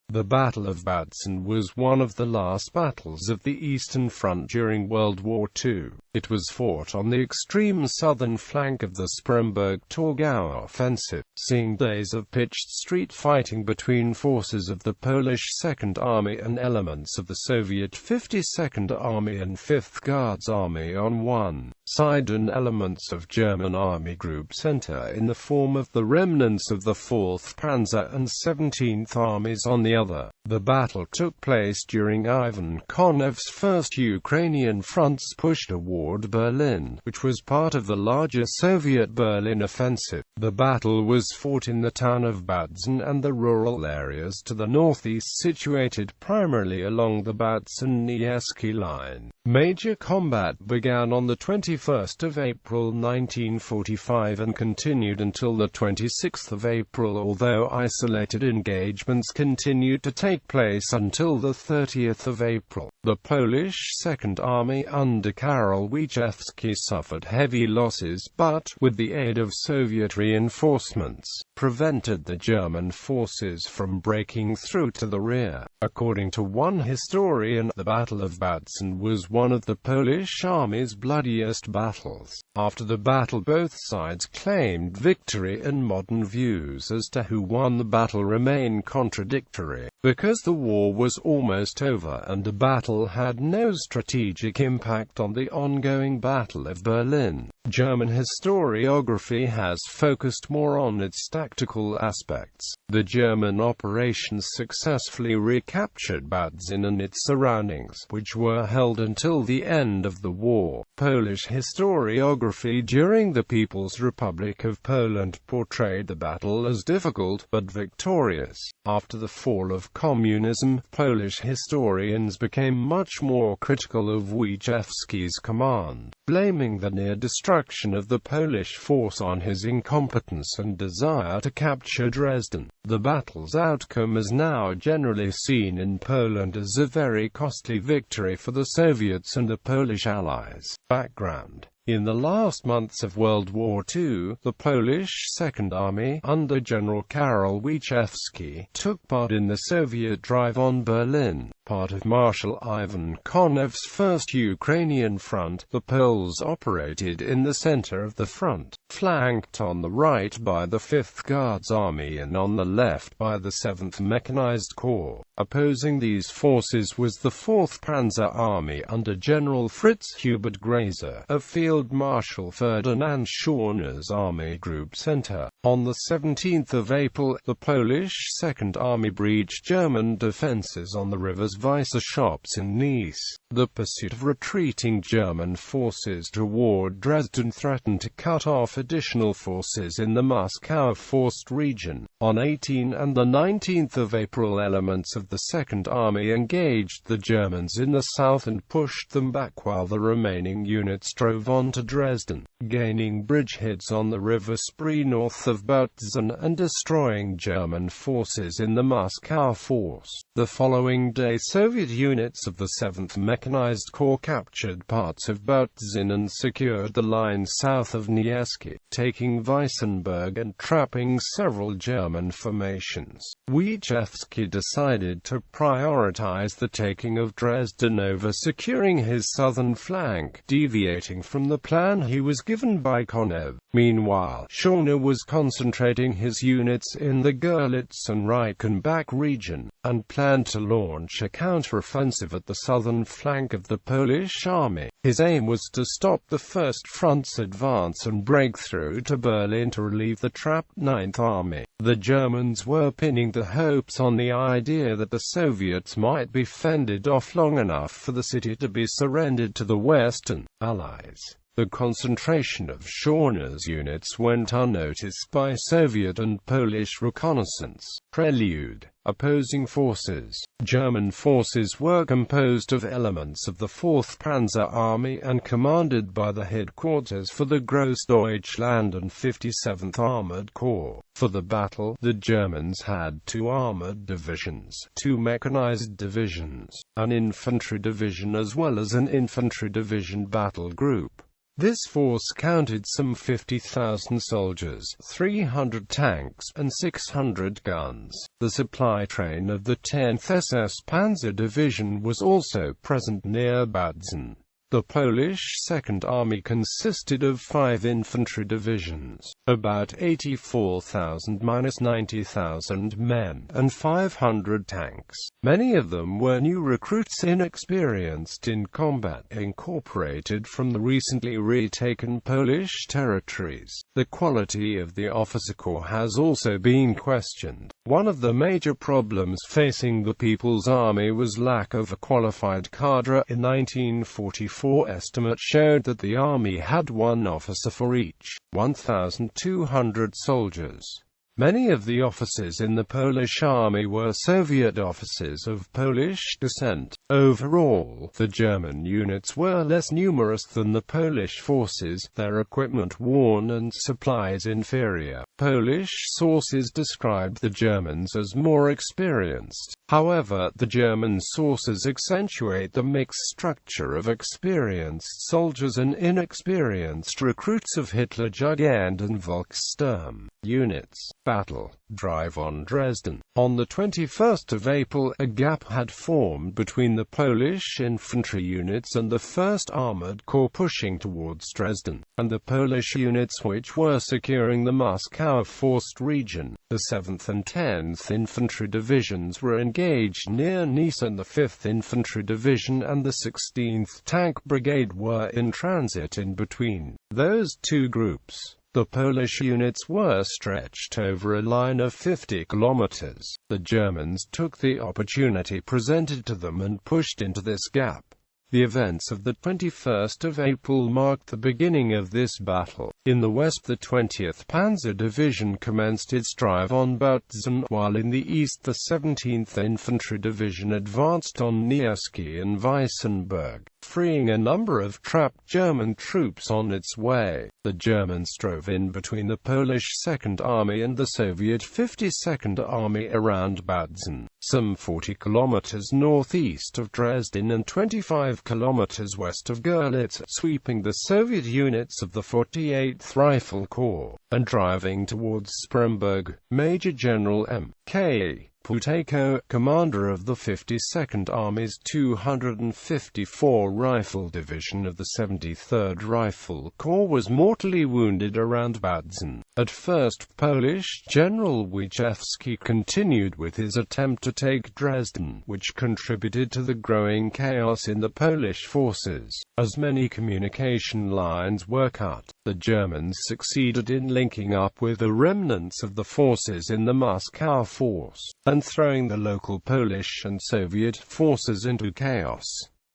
The Battle of Bautzen was one of the last battles of the Eastern Front during World War II. It was fought on the extreme southern flank of the Spremberg-Torgau Offensive, seeing days of pitched street fighting between forces of the Polish Second Army and elements of the Soviet 52nd Army and 5th Guards Army on one side and elements of German Army Group Center in the form of the remnants of the 4th Panzer and 17th Armies on the other. The battle took place during Ivan Konev's first Ukrainian Front's push toward Berlin, which was part of the larger Soviet Berlin Offensive. The battle was fought in the town of Bautzen and the rural areas to the northeast, situated primarily along the Bautzen-Niesky line. Major combat began on the 21st of April 1945 and continued until the 26th of April, although isolated engagements continued to take place until the 30th of April. The Polish Second Army under Karol Wieczewski suffered heavy losses, but, with the aid of Soviet reinforcements, prevented the German forces from breaking through to the rear. According to one historian, the Battle of Bautzen was one of the Polish army's bloodiest battles. After the battle, both sides claimed victory, and modern views as to who won the battle remain contradictory. Because the war was almost over and the battle had no strategic impact on the ongoing Battle of Berlin, German historiography has focused more on its tactical aspects. The German operations successfully recaptured Bautzen and its surroundings, which were held until the end of the war. Polish historiography during the People's Republic of Poland portrayed the battle as difficult, but victorious. After the fall of communism, Polish historians became much more critical of Wieczewski's command, blaming the near destruction of the Polish force on his incompetence and desire to capture Dresden. The battle's outcome is now generally seen in Poland as a very costly victory for the Soviets and the Polish allies. Background: in the last months of World War II, the Polish Second Army, under General Karol Wieczewski, took part in the Soviet drive on Berlin. Part of Marshal Ivan Konev's First Ukrainian Front, the Poles operated in the center of the front, flanked on the right by the 5th Guards Army and on the left by the 7th Mechanized Corps. Opposing these forces was the 4th Panzer Army under General Fritz Hubert Grazer, of Field Marshal Ferdinand Schörner's Army Group Center. On the 17th of April, the Polish Second Army breached German defenses on the rivers Weisse shops in Nice. The pursuit of retreating German forces toward Dresden threatened to cut off additional forces in the Moscow-Forst region. On 18 and the 19th of April, elements of the Second Army engaged the Germans in the south and pushed them back while the remaining units drove on to Dresden, gaining bridgeheads on the river Spree north of Bautzen and destroying German forces in the Moscow Forest. The following day, Soviet units of the 7th Mechanized Corps captured parts of Bautzen and secured the line south of Niesky, taking Weissenberg and trapping several German formations. Wieczewski decided to prioritize the taking of Dresden over securing his southern flank, deviating from the plan he was given by Konev. Meanwhile, Schörner was concentrating his units in the Görlitz and Reichenbach region, and planned to launch a counteroffensive at the southern flank of the Polish army. His aim was to stop the First Front's advance and break through to Berlin to relieve the trapped Ninth Army. The Germans were pinning their hopes on the idea that the Soviets might be fended off long enough for the city to be surrendered to the Western Allies. The concentration of Schörner's units went unnoticed by Soviet and Polish reconnaissance. Prelude: opposing forces. German forces were composed of elements of the 4th Panzer Army and commanded by the headquarters for the Großdeutschland and 57th Armored Corps. For the battle, the Germans had 2 armored divisions, 2 mechanized divisions, an infantry division as well as an infantry division battle group. This force counted some 50,000 soldiers, 300 tanks, and 600 guns. The supply train of the 10th SS Panzer Division was also present near Bautzen. The Polish Second Army consisted of 5 infantry divisions, about 84,000–90,000 men, and 500 tanks. Many of them were new recruits inexperienced in combat, incorporated from the recently retaken Polish territories. The quality of the officer corps has also been questioned. One of the major problems facing the People's Army was lack of a qualified cadre. In 1944, estimates showed that the army had 1 officer for each 1,200 soldiers. Many of the officers in the Polish army were Soviet officers of Polish descent. Overall, the German units were less numerous than the Polish forces, their equipment worn and supplies inferior. Polish sources described the Germans as more experienced. However, the German sources accentuate the mixed structure of experienced soldiers and inexperienced recruits of Hitlerjugend and Volkssturm units. Battle. Drive on Dresden. On the 21st of April, a gap had formed between the Polish infantry units and the 1st Armored Corps pushing towards Dresden, and the Polish units which were securing the Moscow forced region. The 7th and 10th Infantry Divisions were engaged near Nice, and the 5th Infantry Division and the 16th Tank Brigade were in transit in between those two groups. The Polish units were stretched over a line of 50 kilometers. The Germans took the opportunity presented to them and pushed into this gap. The events of the 21st of April marked the beginning of this battle. In the west, the 20th Panzer Division commenced its drive on Bautzen, while in the east the 17th Infantry Division advanced on Niesky and Weissenberg, freeing a number of trapped German troops on its way. The Germans drove in between the Polish Second Army and the Soviet 52nd Army around Bautzen, some 40 kilometers northeast of Dresden and 25 kilometers west of Görlitz, sweeping the Soviet units of the 48th Rifle Corps, and driving towards Spremberg. Major General M.K. Puteiko, commander of the 52nd Army's 254 Rifle Division of the 73rd Rifle Corps, was mortally wounded around Bautzen. At first, Polish General Wyszewski continued with his attempt to take Dresden, which contributed to the growing chaos in the Polish forces. As many communication lines were cut, the Germans succeeded in linking up with the remnants of the forces in the Moscow force, and throwing the local Polish and Soviet forces into chaos.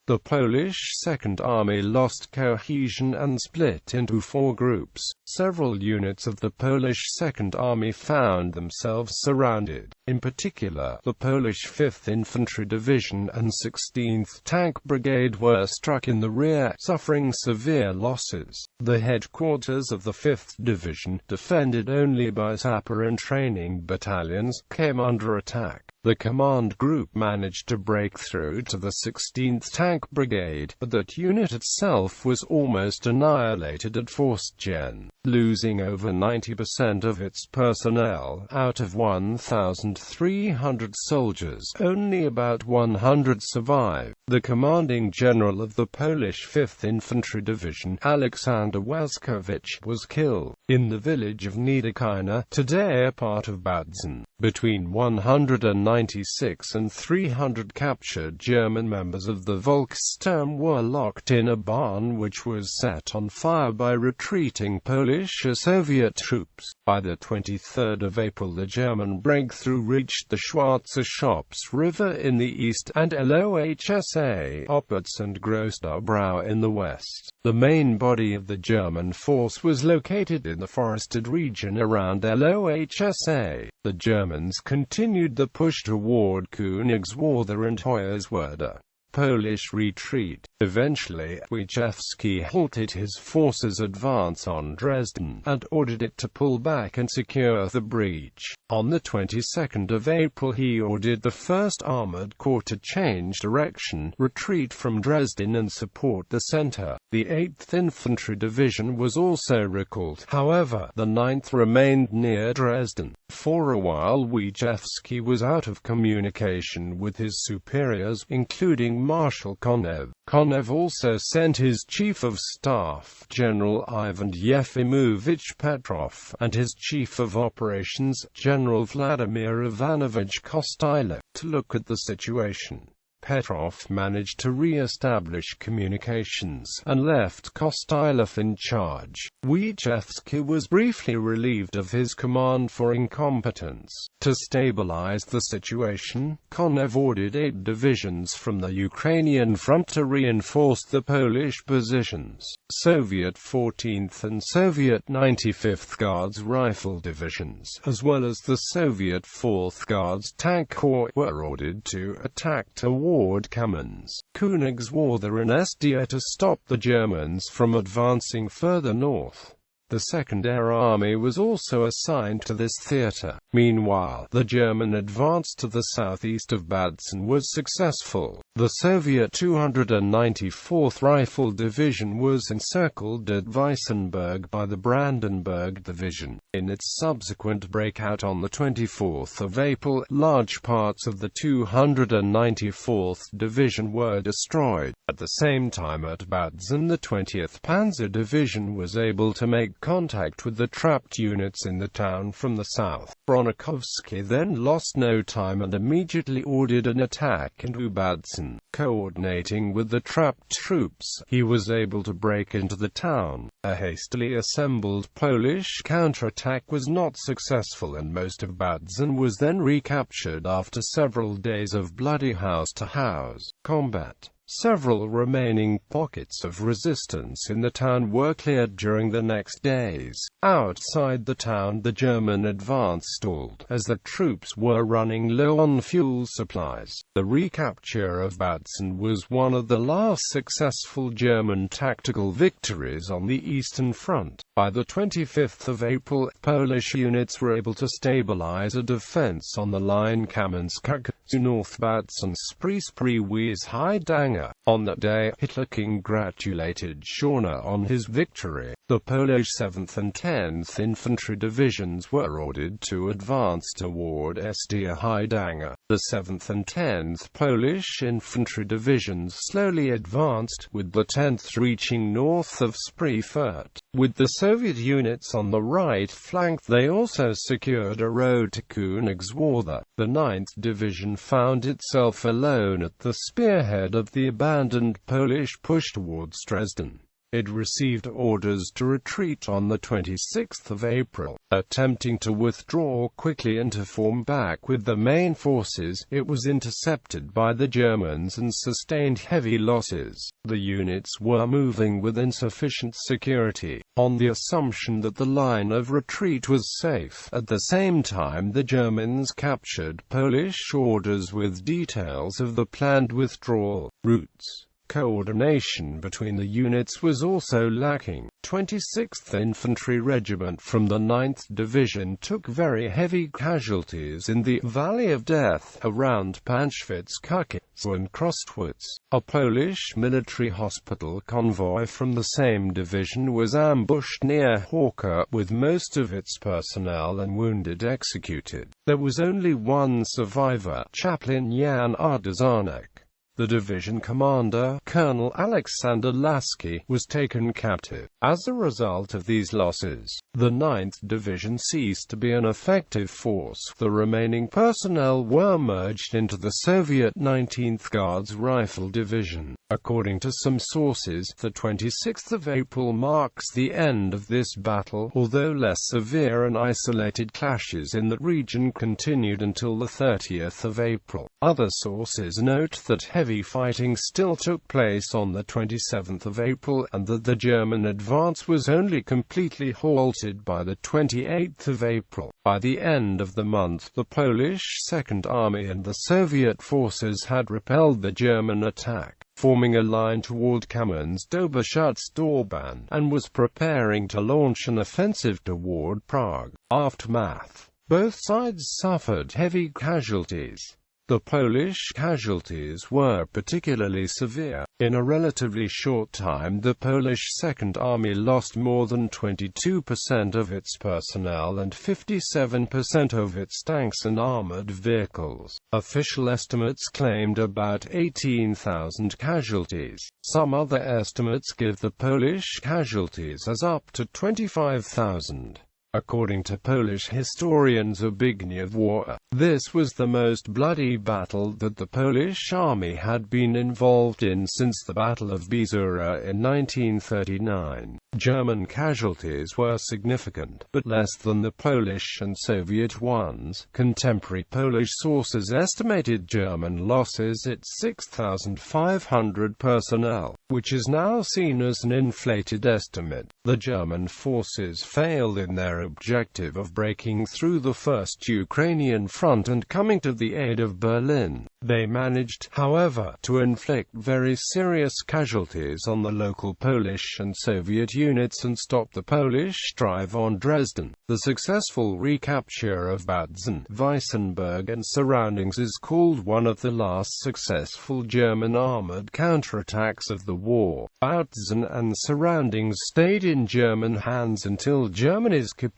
The Polish Second Army lost cohesion and split into 4 groups. Several units of the Polish Second Army found themselves surrounded. In particular, the Polish 5th Infantry Division and 16th Tank Brigade were struck in the rear, suffering severe losses. The headquarters of the 5th Division, defended only by sapper and training battalions, came under attack. The command group managed to break through to the 16th Tank Brigade, but that unit itself was almost annihilated at Forstgen, losing over 90% of its personnel. Out of 1,300 soldiers, only about 100 survived. The commanding general of the Polish 5th Infantry Division, Alexander Waskowicz, was killed in the village of Niederkine, today a part of Bautzen. Between 196 and 300 captured German members of the Volkssturm were locked in a barn which was set on fire by retreating Polish and Soviet troops. By the 23rd of April, the German breakthrough reached the Schwarze Schops River in the east, and Lohsa Opitz and Großdorbrau in the west. The main body of the German force was located in the forested region around Lohsa. The Germans continued the push toward Königswerder and Hoyerswerda. Polish retreat. Eventually, Wyszewski halted his forces' advance on Dresden, and ordered it to pull back and secure the breach. On the 22nd of April he ordered the 1st Armored Corps to change direction, retreat from Dresden and support the center. The 8th Infantry Division was also recalled. However, the 9th remained near Dresden. For a while Wyszewski was out of communication with his superiors, including Marshal Konev. Konev also sent his Chief of Staff, General Ivan Yefimovich Petrov, and his Chief of Operations, General Vladimir Ivanovich Kostylev, to look at the situation. Petrov managed to re-establish communications, and left Kostylev in charge. Wyszewski was briefly relieved of his command for incompetence. To stabilize the situation, Konev ordered 8 divisions from the Ukrainian Front to reinforce the Polish positions. Soviet 14th and Soviet 95th Guards Rifle Divisions, as well as the Soviet 4th Guards Tank Corps, were ordered to attack toward Kamensk, Königswerder and Sda to stop the Germans from advancing further north. The Second Air Army was also assigned to this theater. Meanwhile, the German advance to the southeast of Bautzen was successful. The Soviet 294th Rifle Division was encircled at Weissenberg by the Brandenburg Division. In its subsequent breakout on the 24th of April, large parts of the 294th Division were destroyed. At the same time at Bautzen, the 20th Panzer Division was able to make contact with the trapped units in the town from the south. Bronikovsky then lost no time and immediately ordered an attack into Bautzen. Coordinating with the trapped troops, he was able to break into the town. A hastily assembled Polish counterattack was not successful and most of Bautzen was then recaptured after several days of bloody house-to-house combat. Several remaining pockets of resistance in the town were cleared during the next days. Outside the town, the German advance stalled, as the troops were running low on fuel supplies. The recapture of Bautzen was one of the last successful German tactical victories on the Eastern Front. By the 25th of April, Polish units were able to stabilize a defense on the line Kamensk to North Bautzen Spremberg-Torgau. On that day, Hitler congratulated Schorner on his victory. The Polish 7th and 10th Infantry Divisions were ordered to advance toward Sda. The 7th and 10th Polish Infantry Divisions slowly advanced, with the 10th reaching north of Spree-Furt. With the Soviet units on the right flank, they also secured a road to Königswerder. The 9th Division found itself alone at the spearhead of the abandoned Polish push towards Dresden. It received orders to retreat on the 26th of April. Attempting to withdraw quickly and to form back with the main forces, it was intercepted by the Germans and sustained heavy losses. The units were moving with insufficient security, on the assumption that the line of retreat was safe. At the same time, the Germans captured Polish orders with details of the planned withdrawal routes. Coordination between the units was also lacking. 26th Infantry Regiment from the 9th Division took very heavy casualties in the Valley of Death around Panschwitz-Kukitz and Krostwitz. A Polish military hospital convoy from the same division was ambushed near Horka, with most of its personnel and wounded executed. There was only one survivor, Chaplain Jan Ardazanek. The division commander, Colonel Alexander Lasky, was taken captive. As a result of these losses, the 9th Division ceased to be an effective force. The remaining personnel were merged into the Soviet 19th Guards Rifle Division. According to some sources, the 26th of April marks the end of this battle, although less severe and isolated clashes in the region continued until the 30th of April. Other sources note that heavy fighting still took place on the 27th of April, and that the German advance was only completely halted by the 28th of April. By the end of the month, the Polish Second Army and the Soviet forces had repelled the German attack, forming a line toward Kamenz-Doberschutz-Dorban, and was preparing to launch an offensive toward Prague. Aftermath. Both sides suffered heavy casualties. The Polish casualties were particularly severe. In a relatively short time, the Polish Second Army lost more than 22% of its personnel and 57% of its tanks and armored vehicles. Official estimates claimed about 18,000 casualties. Some other estimates give the Polish casualties as up to 25,000. According to Polish historian Zbigniew Wora, this was the most bloody battle that the Polish army had been involved in since the Battle of Bautzen in 1939. German casualties were significant, but less than the Polish and Soviet ones. Contemporary Polish sources estimated German losses at 6,500 personnel, which is now seen as an inflated estimate. The German forces failed in their objective of breaking through the First Ukrainian Front and coming to the aid of Berlin. They managed, however, to inflict very serious casualties on the local Polish and Soviet units and stop the Polish drive on Dresden. The successful recapture of Bautzen, Weissenberg and surroundings is called one of the last successful German armored counterattacks of the war. Bautzen and surroundings stayed in German hands until Germany's capitulation.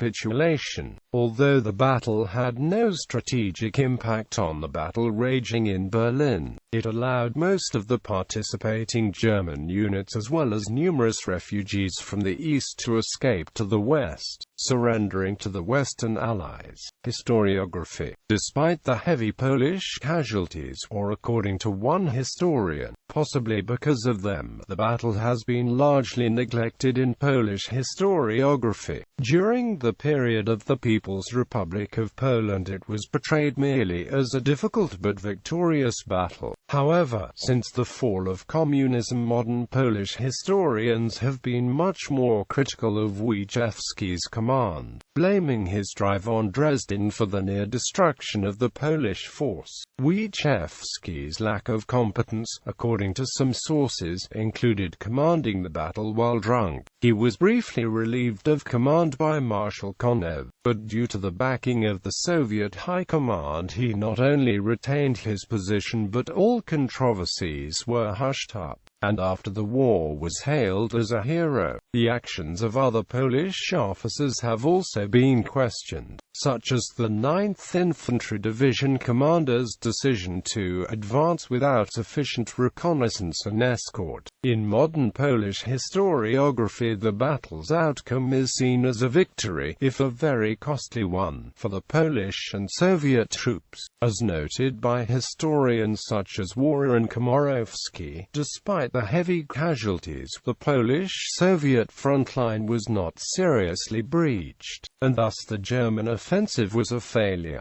Although the battle had no strategic impact on the battle raging in Berlin, it allowed most of the participating German units as well as numerous refugees from the east to escape to the west, surrendering to the Western Allies. Historiography. Despite the heavy Polish casualties, or according to one historian, possibly because of them, the battle has been largely neglected in Polish historiography. During the period of the People's Republic of Poland, it was portrayed merely as a difficult but victorious battle. However, since the fall of communism, modern Polish historians have been much more critical of Wichewski's command, blaming his drive on Dresden for the near destruction of the Polish force. Wichewski's lack of competence, according to some sources, included commanding the battle while drunk. He was briefly relieved of command by Marshal Konev, but due to the backing of the Soviet High Command, he not only retained his position but all controversies were hushed up, and after the war was hailed as a hero. The actions of other Polish officers have also been questioned, such as the 9th Infantry Division commander's decision to advance without sufficient reconnaissance and escort. In modern Polish historiography, the battle's outcome is seen as a victory, if a very costly one, for the Polish and Soviet troops, as noted by historians such as Wora and Komorowski. Despite the heavy casualties, the Polish-Soviet front line was not seriously breached, and thus the German offensive was a failure.